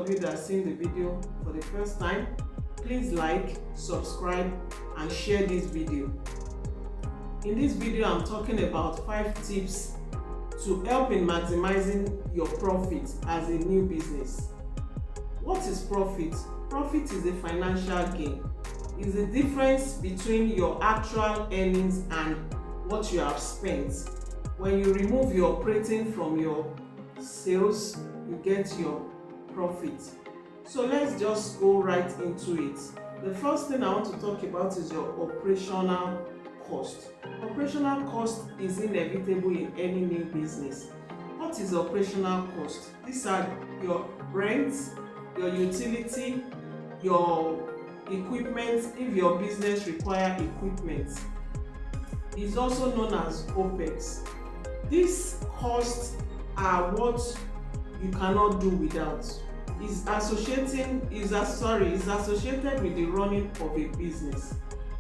of you that are seeing the video for the first time, please like, subscribe, and share this video. In this video, I'm talking about 5 tips to help in maximizing your profit as a new business. What is profit? Profit is a financial gain. It's the difference between your actual earnings and what you have spent. When you remove your operating from your sales, you get your profit. So let's just go right into it. The first thing I want to talk about is your operational cost. Operational cost is inevitable in any new business. What is operational cost? These are your rent, your utility, your equipment, if your business requires equipment. It's also known as OPEX. These costs are what you cannot do without. It's associated with the running of a business.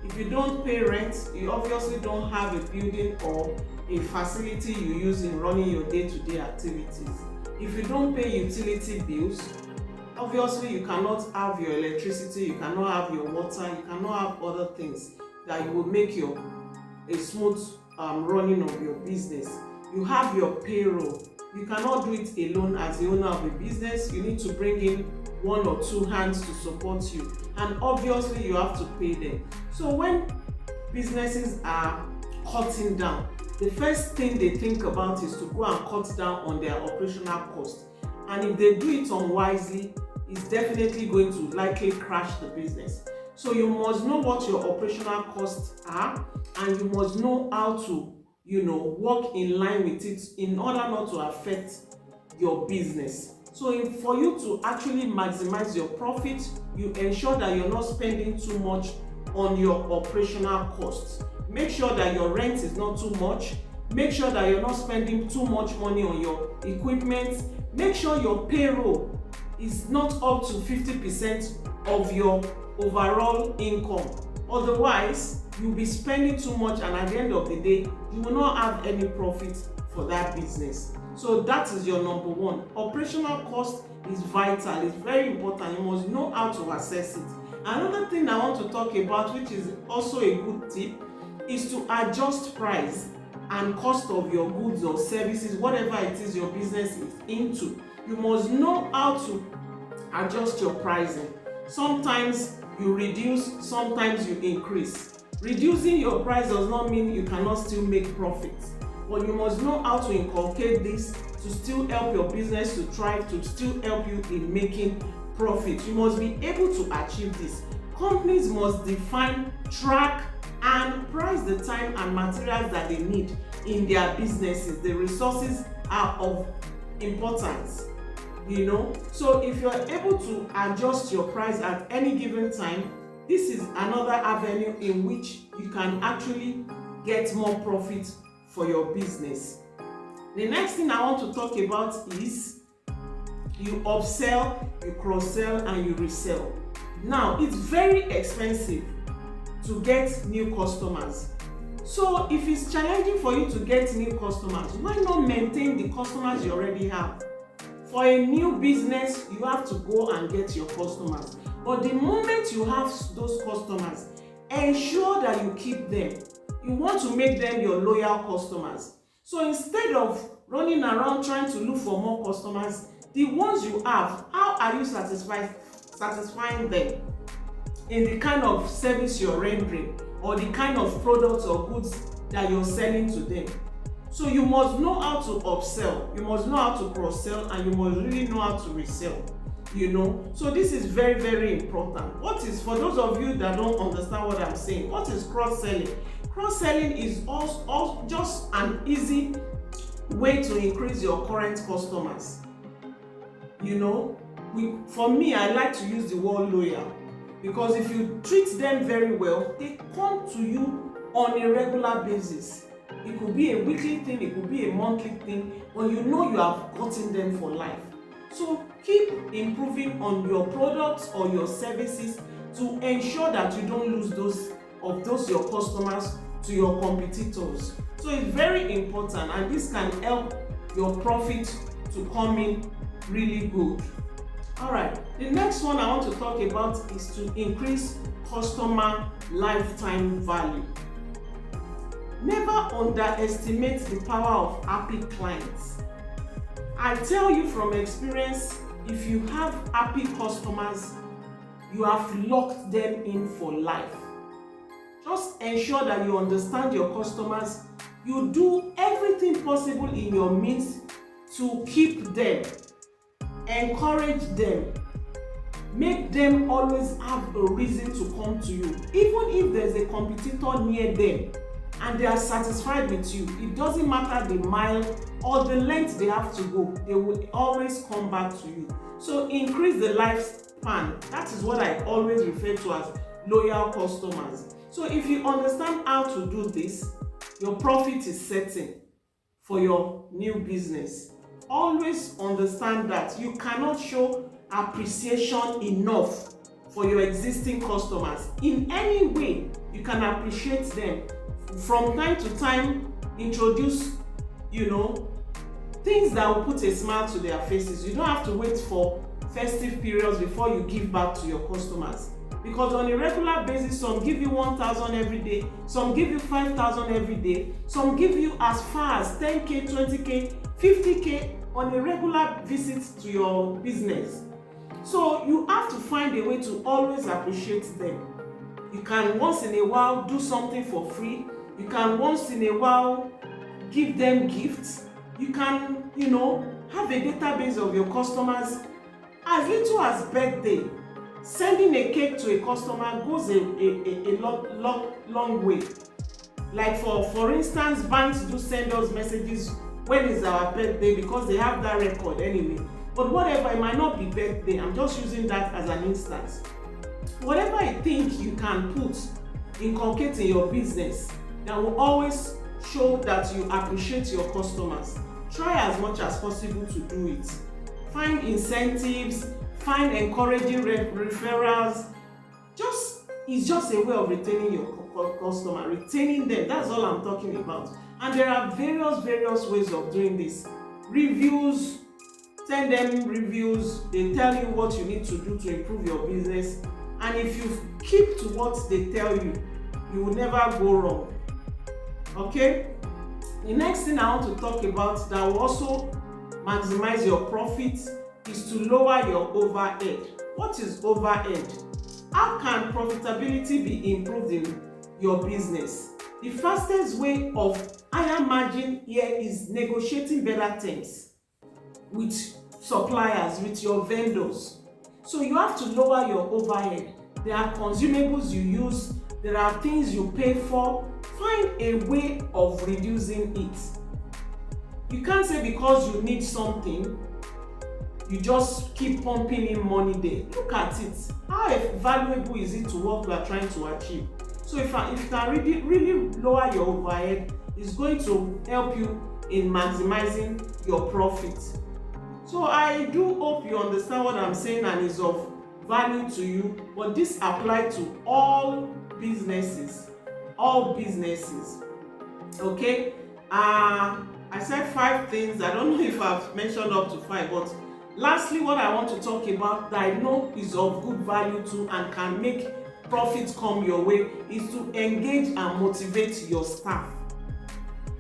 If you don't pay rent, you obviously don't have a building or a facility you use in running your day-to-day activities. If you don't pay utility bills, obviously you cannot have your electricity, you cannot have your water, you cannot have other things that will make a smooth running of your business. You have your payroll. You cannot do it alone as the owner of a business. You need to bring in 1 or 2 hands to support you, and obviously you have to pay them. So when businesses are cutting down, the first thing they think about is to go and cut down on their operational cost, and if they do it unwisely, it's definitely going to likely crash the business. So you must know what your operational costs are, and you must know how to work in line with it in order not to affect your business. So for you to actually maximize your profit, you ensure that you're not spending too much on your operational costs. Make sure that your rent is not too much. Make sure that you're not spending too much money on your equipment. Make sure your payroll is not up to 50% of your overall income. Otherwise, you'll be spending too much, and at the end of the day, you will not have any profit for that business. So that is your number one. Operational cost is vital. It's very important. You must know how to assess it. Another thing I want to talk about, which is also a good tip, is to adjust price and cost of your goods or services, whatever it is your business is into. You must know how to adjust your pricing. Sometimes you reduce, sometimes you increase. Reducing your price does not mean you cannot still make profits, but you must know how to inculcate this to still help your business to thrive, to still help you in making profit. You must be able to achieve this. Companies must define, track, and price the time and materials that they need in their businesses. The resources are of importance, So if you're able to adjust your price at any given time, this is another avenue in which you can actually get more profit for your business. The next thing I want to talk about is you upsell, you cross-sell, and you resell. Now, it's very expensive to get new customers. So if it's challenging for you to get new customers, why not maintain the customers you already have? For a new business, you have to go and get your customers. But the moment you have those customers, ensure that you keep them. You want to make them your loyal customers. So instead of running around trying to look for more customers, the ones you have, how are you satisfying them in the kind of service you're rendering or the kind of products or goods that you're selling to them? So you must know how to upsell, you must know how to cross-sell, and you must really know how to resell. So this is very, very important. What is, for those of you that don't understand what I'm saying, what is cross-selling? Cross-selling is also just an easy way to increase your current customers. For me, I like to use the word loyal, because if you treat them very well, they come to you on a regular basis. It could be a weekly thing, it could be a monthly thing, but you have gotten them for life. So keep improving on your products or your services to ensure that you don't lose those your customers to your competitors. So it's very important, and this can help your profit to come in really good. Alright, the next one I want to talk about is to increase customer lifetime value. Never underestimate the power of happy clients. I tell you from experience, if you have happy customers, you have locked them in for life. Just ensure that you understand your customers. You do everything possible in your means to keep them, encourage them, make them always have a reason to come to you. Even if there's a competitor near them and they are satisfied with you, it doesn't matter the mile or the length they have to go, they will always come back to you. So increase the lifespan. That is what I always refer to as loyal customers. So if you understand how to do this, your profit is certain for your new business. Always understand that you cannot show appreciation enough for your existing customers. In any way you can appreciate them. From time to time, introduce things that will put a smile to their faces. You don't have to wait for festive periods before you give back to your customers, because on a regular basis, some give you 1,000 every day, some give you 5,000 every day, some give you as far as 10k, 20k, 50k on a regular visit to your business. So you have to find a way to always appreciate them. You can once in a while do something for free. You can once in a while give them gifts. You can, have a database of your customers. As little as birthday, sending a cake to a customer goes a long way. Like for instance, banks do send us messages when is our birthday because they have that record anyway. But whatever, it might not be birthday. I'm just using that as an instance. Whatever I think you can inculcate in your business that will always show that you appreciate your customers. Try as much as possible to do it. Find incentives, find encouraging referrals. It's just a way of retaining your customer, retaining them. That's all I'm talking about. And there are various ways of doing this. Reviews, send them reviews. They tell you what you need to do to improve your business. And if you keep to what they tell you, you will never go wrong. Okay? The next thing I want to talk about that will also maximize your profits is to lower your overhead. What is overhead? How can profitability be improved in your business? The fastest way of higher margin here is negotiating better terms with suppliers, with your vendors. So you have to lower your overhead. There are consumables you use, there are things you pay for. Find a way of reducing it. You can't say because you need something, you just keep pumping in money there. Look at it. How valuable is it to what you are trying to achieve? So if you can really lower your overhead, it's going to help you in maximizing your profit. So I do hope you understand what I'm saying and is of value to you, but this applies to all businesses. Okay, I said 5 things. I don't know if I've mentioned up to 5, but lastly, what I want to talk about that I know is of good value too and can make profits come your way is to engage and motivate your staff,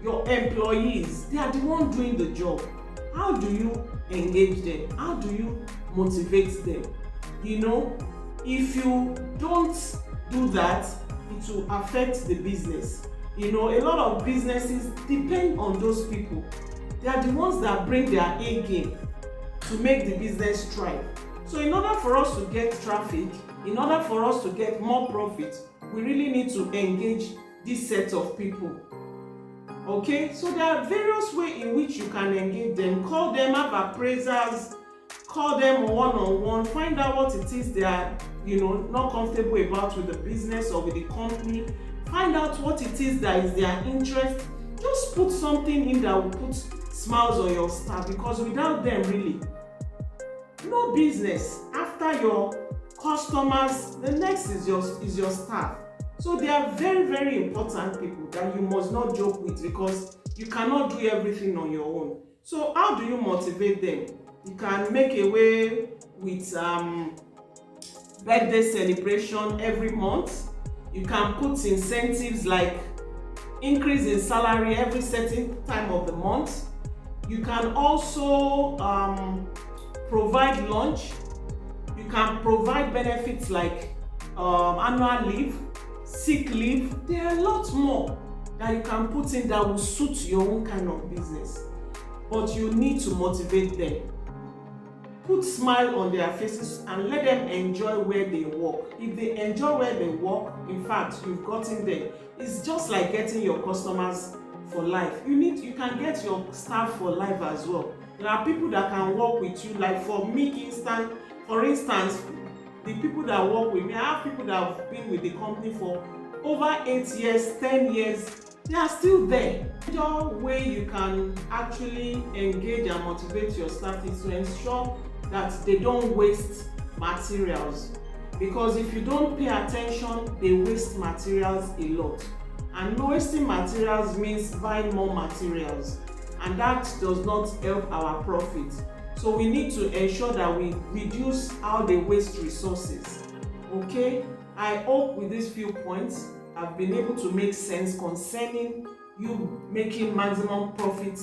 your employees. They are the ones doing the job. How do you engage them? How do you motivate them? If you don't do that, it will affect the business. A lot of businesses depend on those people. They are the ones that bring their A game to make the business thrive. So in order for us to get traffic, in order for us to get more profit, we really need to engage this set of people. Okay, so there are various ways in which you can engage them. Call them, have appraisals, call them one-on-one, find out what it is they are not comfortable about with the business or with the company. Find out what it is that is their interest. Just put something in that will put smiles on your staff, because without them, really no business. After your customers, the next is your staff. So they are very important people that you must not joke with, because you cannot do everything on your own. So how do you motivate them? You can make away with birthday celebration every month. You can put incentives like increase in salary every certain time of the month. You can also provide lunch. You can provide benefits like annual leave, sick leave. There are a lot more that you can put in that will suit your own kind of business, but you need to motivate them. Put smile on their faces and let them enjoy where they work. If they enjoy where they work, in fact, you've gotten them. It's just like getting your customers for life. You can get your staff for life as well. There are people that can work with you. Like for instance, the people that work with me, I have people that have been with the company for over 8 years, 10 years. They are still there. The way you can actually engage and motivate your staff is to ensure that they don't waste materials, because if you don't pay attention, they waste materials a lot, and wasting materials means buying more materials, and that does not help our profit. So we need to ensure that we reduce how they waste resources. Okay, I hope with these few points I've been able to make sense concerning you making maximum profit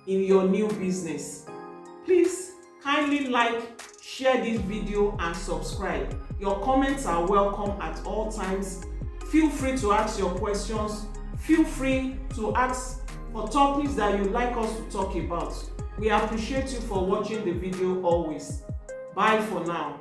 in your new business. Please kindly like, share this video and subscribe. Your comments are welcome at all times. Feel free to ask your questions. Feel free to ask for topics that you'd like us to talk about. We appreciate you for watching the video always. Bye for now.